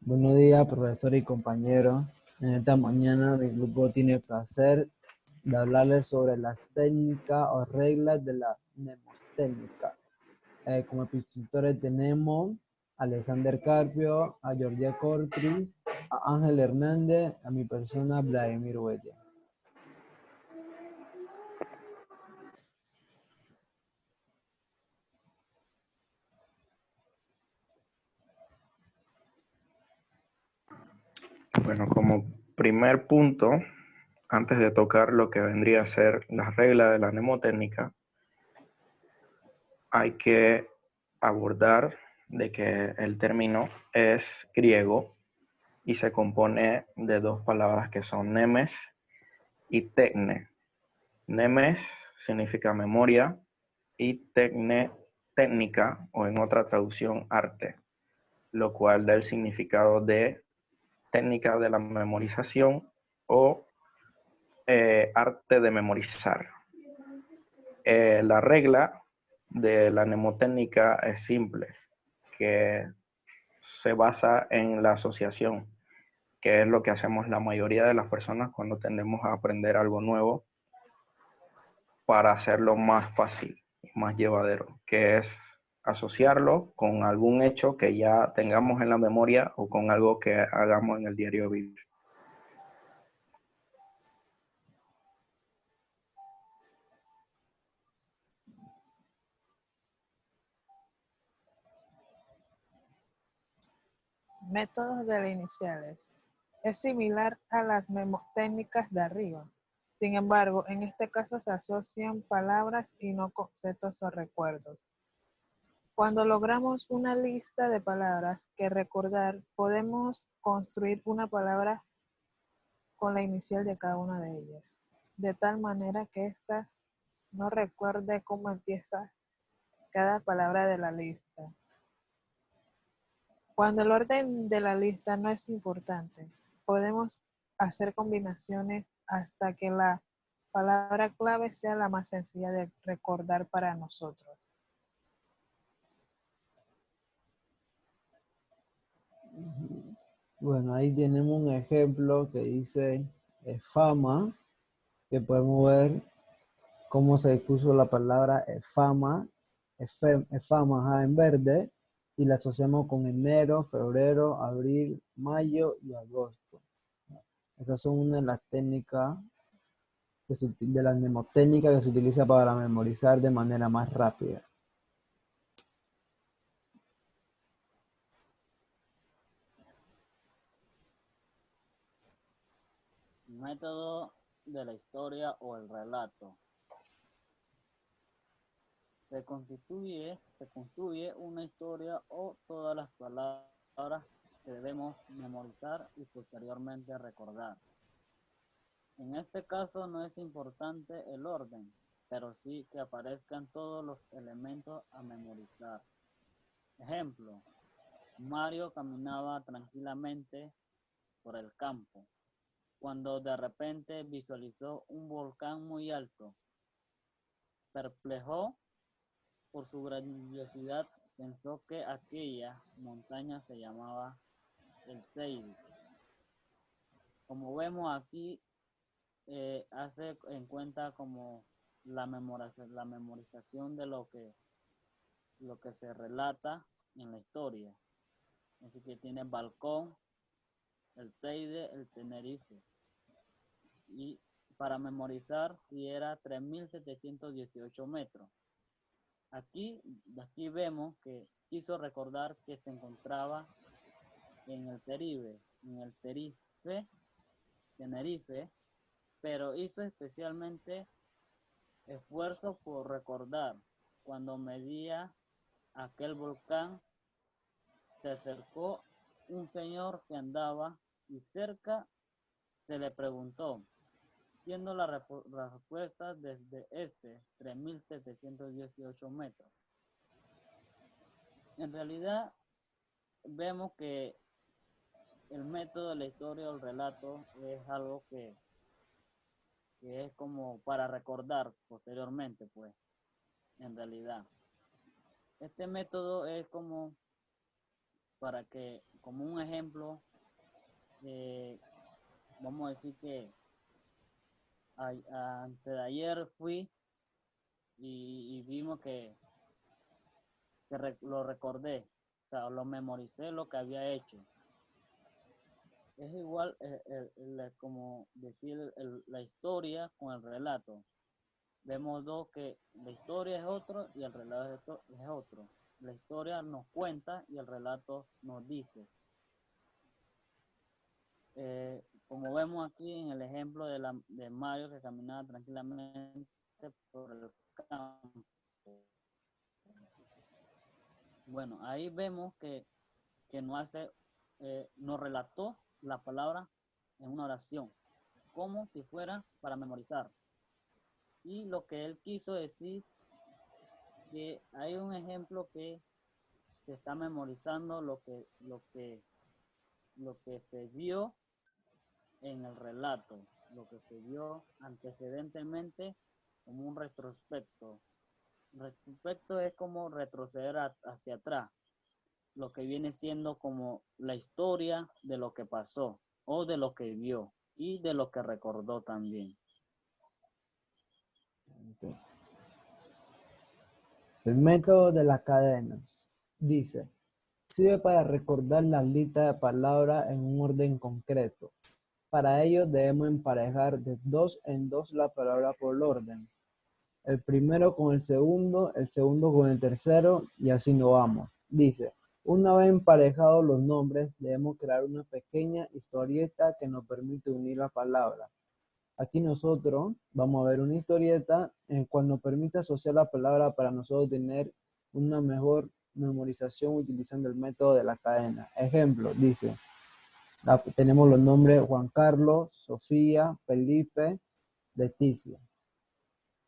Buenos días, profesor y compañeros. En esta mañana mi grupo tiene el placer de hablarles sobre las técnicas o reglas de la mnemostécnica. Como expositores tenemos a Alexander Carpio, a Georgia Cortris, a Ángel Hernández, a mi persona Vladimir Huella. Bueno, como primer punto, antes de tocar lo que vendría a ser las reglas de la mnemotécnica, hay que abordar de que el término es griego y se compone de dos palabras que son nemes y tecne. Nemes significa memoria y tecne, técnica, o en otra traducción, arte, lo cual da el significado de técnica de la memorización o arte de memorizar. La regla de la mnemotécnica es simple, que se basa en la asociación, que es lo que hacemos la mayoría de las personas cuando tendemos a aprender algo nuevo para hacerlo más fácil y más llevadero, que es asociarlo con algún hecho que ya tengamos en la memoria o con algo que hagamos en el diario vivir. Métodos de las iniciales. Es similar a las mnemotécnicas de arriba. Sin embargo, en este caso se asocian palabras y no conceptos o recuerdos. Cuando logramos una lista de palabras que recordar, podemos construir una palabra con la inicial de cada una de ellas, de tal manera que ésta no recuerde cómo empieza cada palabra de la lista. Cuando el orden de la lista no es importante, podemos hacer combinaciones hasta que la palabra clave sea la más sencilla de recordar para nosotros. Bueno, ahí tenemos un ejemplo que dice fama, que podemos ver cómo se puso la palabra fama, fama en verde, y la asociamos con enero, febrero, abril, mayo y agosto. Esas son una de las técnicas de la mnemotécnica que se utiliza para memorizar de manera más rápida. Método de la historia o el relato. Se construye una historia o todas las palabras que debemos memorizar y posteriormente recordar. En este caso no es importante el orden, pero sí que aparezcan todos los elementos a memorizar. Ejemplo, Mario caminaba tranquilamente por el campo, cuando de repente visualizó un volcán muy alto. Perplejo por su grandiosidad, pensó que aquella montaña se llamaba el Teide. Como vemos aquí, hace en cuenta como la memorización de lo que se relata en la historia. Así que tiene balcón, el Teide, el Tenerife. Y para memorizar, si era 3.718 metros. Aquí vemos que quiso recordar que se encontraba en el Tenerife, pero hizo especialmente esfuerzo por recordar. Cuando medía aquel volcán, se acercó un señor que andaba y cerca se le preguntó, siendo la respuesta desde 3.718 metros. En realidad, vemos que el método de la historia o el relato es algo que es como para recordar posteriormente, pues, en realidad. Este método es como para que, como un ejemplo, vamos a decir que antes de ayer fui y vimos que lo recordé, o sea, lo memoricé lo que había hecho. Es igual como decir la historia con el relato. Vemos dos, que la historia es otro y el relato es otro. La historia nos cuenta y el relato nos dice. Como vemos aquí en el ejemplo de Mario, que caminaba tranquilamente por el campo. Bueno, ahí vemos que nos relató la palabra en una oración, como si fuera para memorizar. Y lo que él quiso decir, que hay un ejemplo que se está memorizando lo que se vio en el relato, lo que se vio antecedentemente como un retrospecto. Retrospecto es como retroceder hacia atrás, lo que viene siendo como la historia de lo que pasó o de lo que vio y de lo que recordó también. El método de las cadenas. Dice, sirve para recordar las listas de palabras en un orden concreto. Para ello debemos emparejar de dos en dos la palabra por orden. El primero con el segundo con el tercero y así nos vamos. Dice, una vez emparejados los nombres, debemos crear una pequeña historieta que nos permite unir la palabra. Aquí nosotros vamos a ver una historieta en cual nos permite asociar la palabra para nosotros tener una mejor memorización utilizando el método de la cadena. Ejemplo, dice, tenemos los nombres Juan Carlos, Sofía, Felipe, Leticia.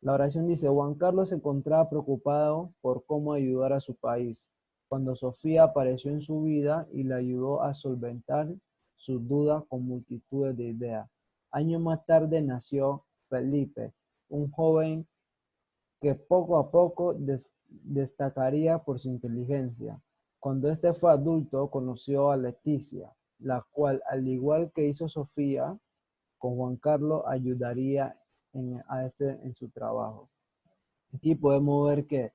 La oración dice, Juan Carlos se encontraba preocupado por cómo ayudar a su país, cuando Sofía apareció en su vida y le ayudó a solventar sus dudas con multitudes de ideas. Años más tarde nació Felipe, un joven que poco a poco destacaría por su inteligencia. Cuando este fue adulto, conoció a Leticia, la cual, al igual que hizo Sofía, con Juan Carlos ayudaría en su trabajo. Aquí podemos ver que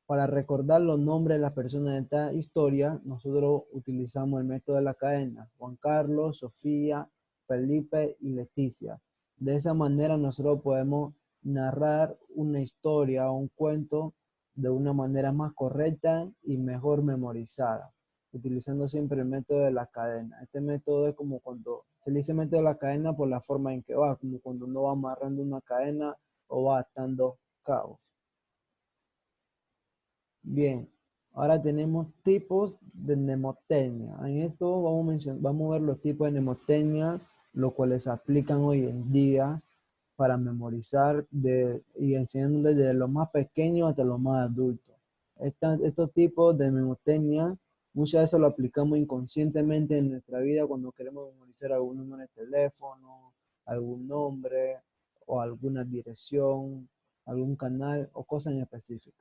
para recordar los nombres de las personas de esta historia, nosotros utilizamos el método de la cadena. Juan Carlos, Sofía, Felipe y Leticia. De esa manera nosotros podemos narrar una historia o un cuento de una manera más correcta y mejor memorizada, utilizando siempre el método de la cadena. Este método es como cuando se le dice método de la cadena por la forma en que va, como cuando uno va amarrando una cadena o va atando cabos. Bien, ahora tenemos tipos de mnemotecnia. En esto vamos a ver los tipos de mnemotecnia, los cuales se aplican hoy en día para memorizar y enseñándoles desde lo más pequeño hasta lo más adulto. Estos tipos de mnemotecnia muchas veces lo aplicamos inconscientemente en nuestra vida cuando queremos memorizar algún número de teléfono, algún nombre o alguna dirección, algún canal o cosa en específico.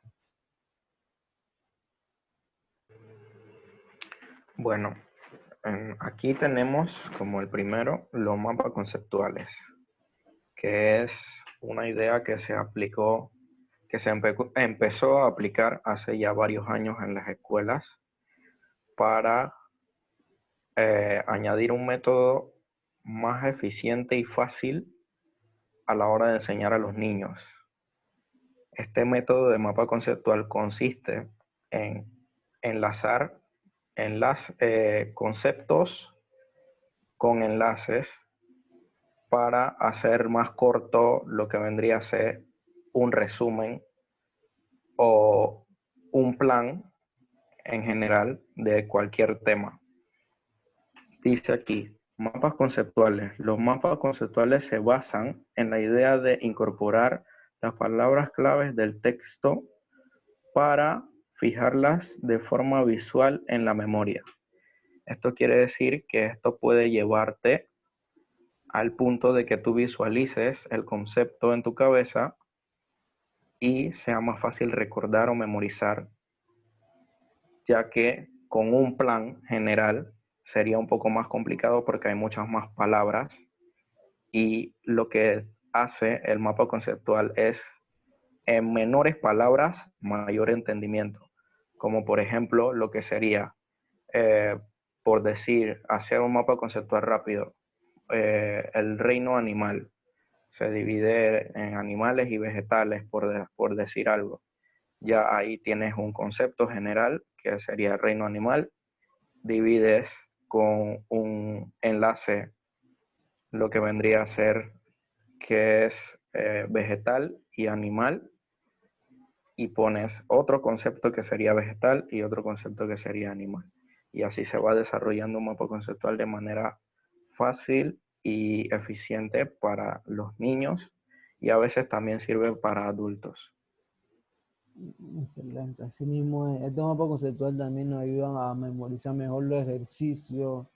Bueno, aquí tenemos como el primero los mapas conceptuales, que es una idea que se aplicó, que se empezó a aplicar hace ya varios años en las escuelas para añadir un método más eficiente y fácil a la hora de enseñar a los niños. Este método de mapa conceptual consiste en enlazar conceptos con enlaces para hacer más corto lo que vendría a ser un resumen o un plan en general de cualquier tema. Dice aquí, mapas conceptuales. Los mapas conceptuales se basan en la idea de incorporar las palabras claves del texto para fijarlas de forma visual en la memoria. Esto quiere decir que esto puede llevarte al punto de que tú visualices el concepto en tu cabeza y sea más fácil recordar o memorizar, ya que con un plan general sería un poco más complicado porque hay muchas más palabras y lo que hace el mapa conceptual es en menores palabras mayor entendimiento, como por ejemplo lo que sería, por decir, hacer un mapa conceptual rápido, el reino animal se divide en animales y vegetales, por decir algo. Ya ahí tienes un concepto general que sería el reino animal, divides con un enlace lo que vendría a ser que es vegetal y animal, y pones otro concepto que sería vegetal y otro concepto que sería animal. Y así se va desarrollando un mapa conceptual de manera fácil y eficiente para los niños y a veces también sirve para adultos. Excelente. Así mismo, este mapa conceptual también nos ayuda a memorizar mejor los ejercicios.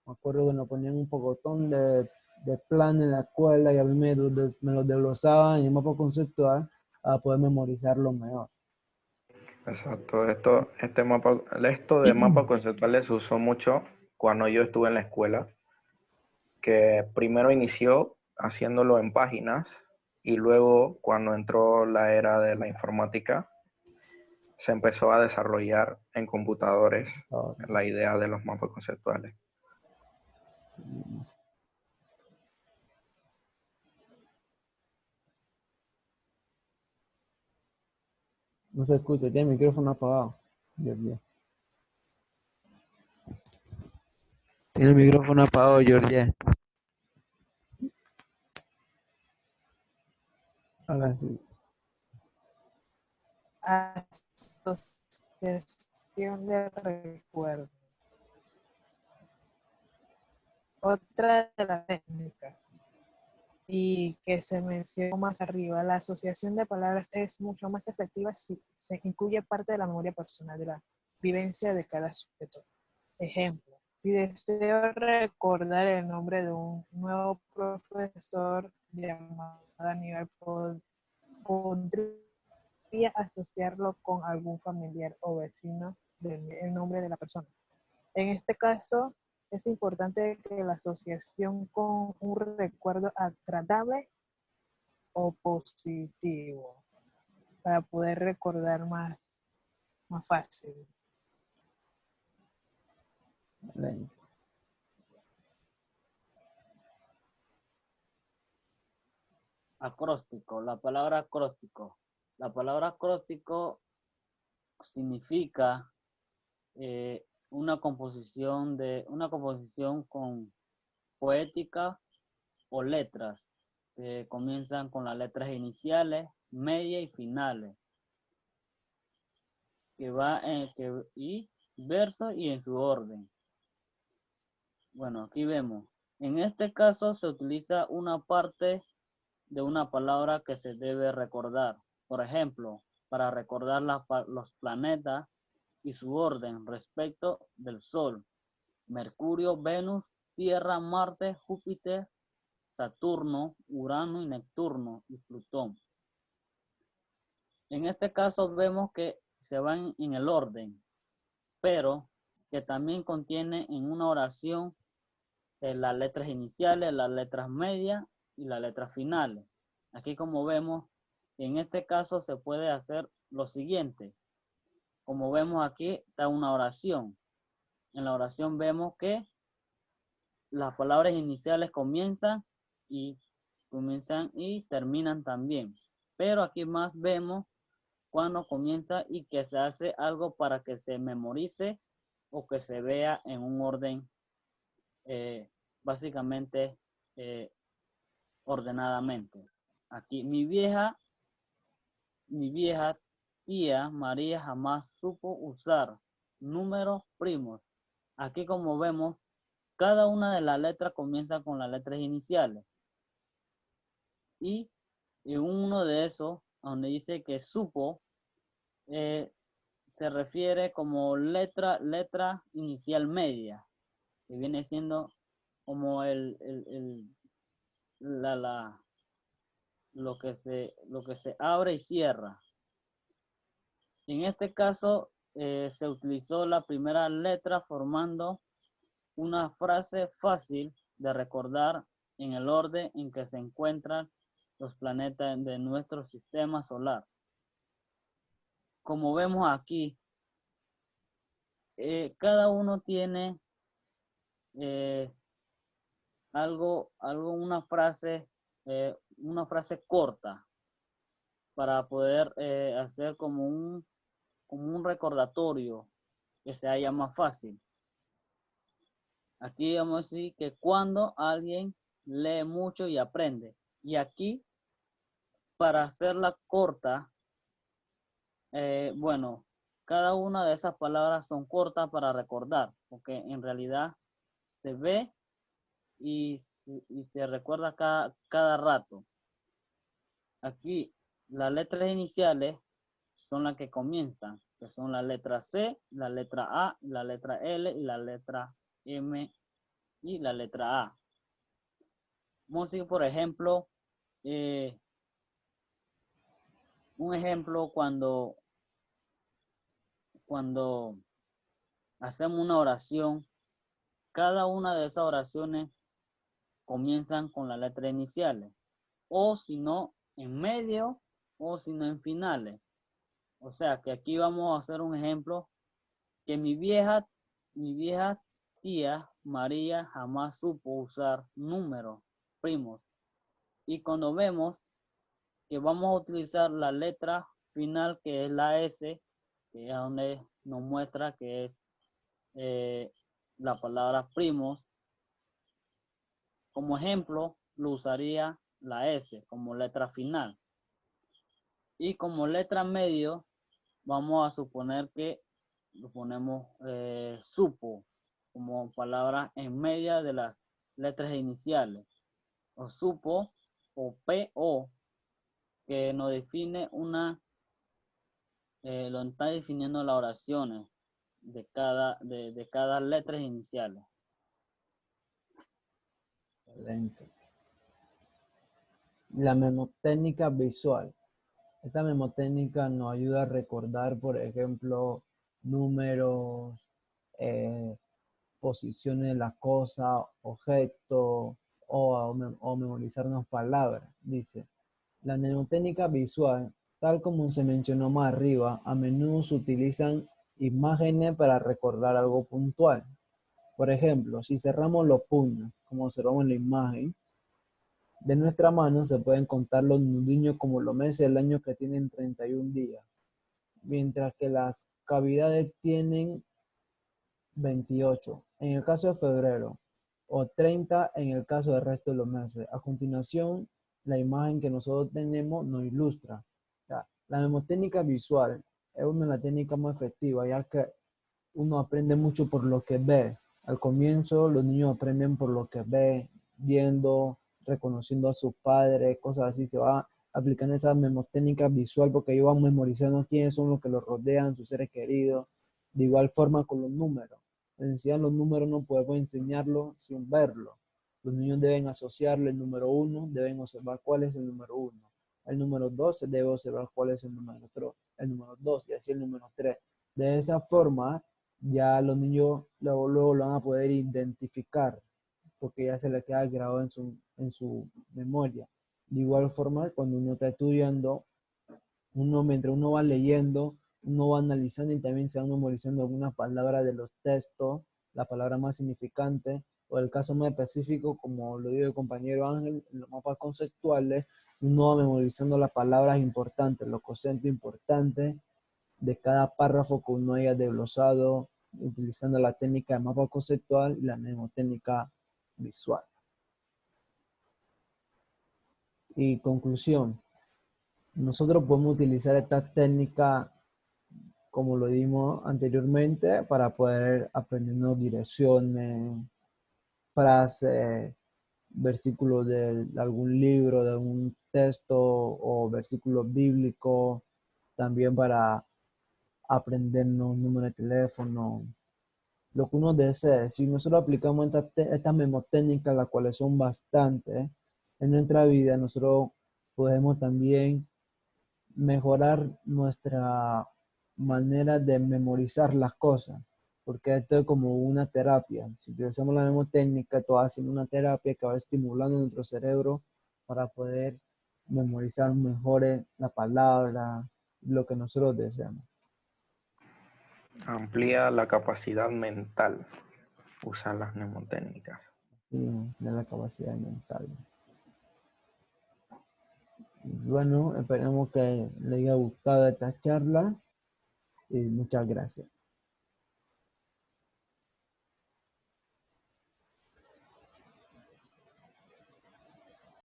Me acuerdo que nos ponían un pocotón de plan en la escuela y a mí me los desglosaban en el mapa conceptual a poder memorizarlo mejor. Exacto, esto de mapas conceptuales se usó mucho cuando yo estuve en la escuela, que primero inició haciéndolo en páginas y luego cuando entró la era de la informática se empezó a desarrollar en computadores Ahora, la idea de los mapas conceptuales. no se escucha, tiene el micrófono apagado. Dios mío. Tiene el micrófono apagado, George. Ahora sí. Asociación de recuerdos. Otra de las técnicas y que se mencionó más arriba, la asociación de palabras es mucho más efectiva si se incluye parte de la memoria personal de la vivencia de cada sujeto. Ejemplo, si deseo recordar el nombre de un nuevo profesor llamado Aníbal, podría asociarlo con algún familiar o vecino del nombre de la persona. En este caso, es importante que la asociación con un recuerdo agradable o positivo para poder recordar más fácil. Excelente. Acróstico, la palabra acróstico. La palabra acróstico significa una composición con poética o letras que comienzan con las letras iniciales, medias y finales, y versos y en su orden. Bueno, aquí vemos. En este caso se utiliza una parte de una palabra que se debe recordar. Por ejemplo, para recordar los planetas y su orden respecto del Sol, Mercurio, Venus, Tierra, Marte, Júpiter, Saturno, Urano y Neptuno y Plutón. En este caso vemos que se van en el orden, pero que también contiene en una oración las letras iniciales, las letras medias y las letras finales. Aquí como vemos, en este caso se puede hacer lo siguiente. Como vemos aquí está una oración. En la oración vemos que las palabras iniciales comienzan y terminan también. Pero aquí más vemos cuando comienza y que se hace algo para que se memorice o que se vea en un orden básicamente ordenadamente. Aquí mi vieja tía María jamás supo usar números primos. Aquí como vemos, cada una de las letras comienza con las letras iniciales. Y en uno de esos, donde dice que supo, se refiere como letra inicial media, que viene siendo como lo que se abre y cierra. En este caso, se utilizó la primera letra formando una frase fácil de recordar en el orden en que se encuentran los planetas de nuestro sistema solar. Como vemos aquí, cada uno tiene una frase corta para poder hacer como un recordatorio que se haya más fácil. Aquí vamos a decir que cuando alguien lee mucho y aprende. Y aquí, para hacerla corta, bueno, cada una de esas palabras son cortas para recordar, porque en realidad se ve y se recuerda cada rato. Aquí las letras iniciales son las que comienzan, que son la letra C, la letra A, la letra L y la letra M y la letra A. Vamos a decir, por ejemplo, un ejemplo cuando hacemos una oración, cada una de esas oraciones comienzan con las letras iniciales, o si no, en medio, o si no, en finales. O sea, que aquí vamos a hacer un ejemplo, que mi vieja tía María jamás supo usar números primos. Y cuando vemos que vamos a utilizar la letra final, que es la S, que es donde nos muestra que es la palabra primos, como ejemplo, lo usaría la S como letra final. Y como letra medio, vamos a suponer que lo ponemos supo como palabra en media de las letras iniciales. O supo o PO, que nos define lo está definiendo las oraciones de cada letra iniciales. Excelente. La memotécnica visual. Esta memotécnica nos ayuda a recordar, por ejemplo, números, posiciones de las cosas, objetos o memorizarnos palabras. Dice, la mnemotécnica visual, tal como se mencionó más arriba, a menudo se utilizan imágenes para recordar algo puntual. Por ejemplo, si cerramos los puños, como observamos en la imagen, de nuestra mano se pueden contar los nudillos como los meses del año que tienen 31 días, mientras que las cavidades tienen 28 en el caso de febrero o 30 en el caso del resto de los meses. A continuación, la imagen que nosotros tenemos nos ilustra. O sea, la memotécnica visual es una de las técnicas más efectivas, ya que uno aprende mucho por lo que ve. Al comienzo, los niños aprenden por lo que ve, viendo, reconociendo a sus padres, cosas así. Se va aplicando esa memotécnica visual porque ellos van memorizando quiénes son los que los rodean, sus seres queridos. De igual forma con los números. Enseñar los números no podemos enseñarlos sin verlos. Los niños deben asociarle el número 1, deben observar cuál es el número 1. El número 2 se debe observar cuál es el número 2 y así el número 3. De esa forma, ya los niños luego lo van a poder identificar porque ya se le queda grabado en su memoria. De igual forma, cuando uno está estudiando, mientras uno va leyendo, uno va analizando y también se va memorizando algunas palabras de los textos, la palabra más significante, o el caso más específico, como lo dijo el compañero Ángel, en los mapas conceptuales, uno va memorizando las palabras importantes, los conceptos importantes de cada párrafo que uno haya desglosado, utilizando la técnica de mapa conceptual y la mnemotécnica visual. Y conclusión, nosotros podemos utilizar esta técnica, como lo dimos anteriormente, para poder aprendernos direcciones, frases, versículos de algún libro, de algún texto o versículos bíblicos, también para aprendernos número de teléfono, lo que uno desee. Si nosotros aplicamos estas memotécnicas, las cuales son bastantes, en nuestra vida, nosotros podemos también mejorar nuestra manera de memorizar las cosas, porque esto es como una terapia. Si utilizamos la mnemotécnica, esto va haciendo una terapia que va estimulando nuestro cerebro para poder memorizar mejor la palabra, lo que nosotros deseamos. Amplía la capacidad mental usar las mnemotécnicas. Sí, de la capacidad mental. Bueno, esperemos que les haya gustado esta charla y muchas gracias.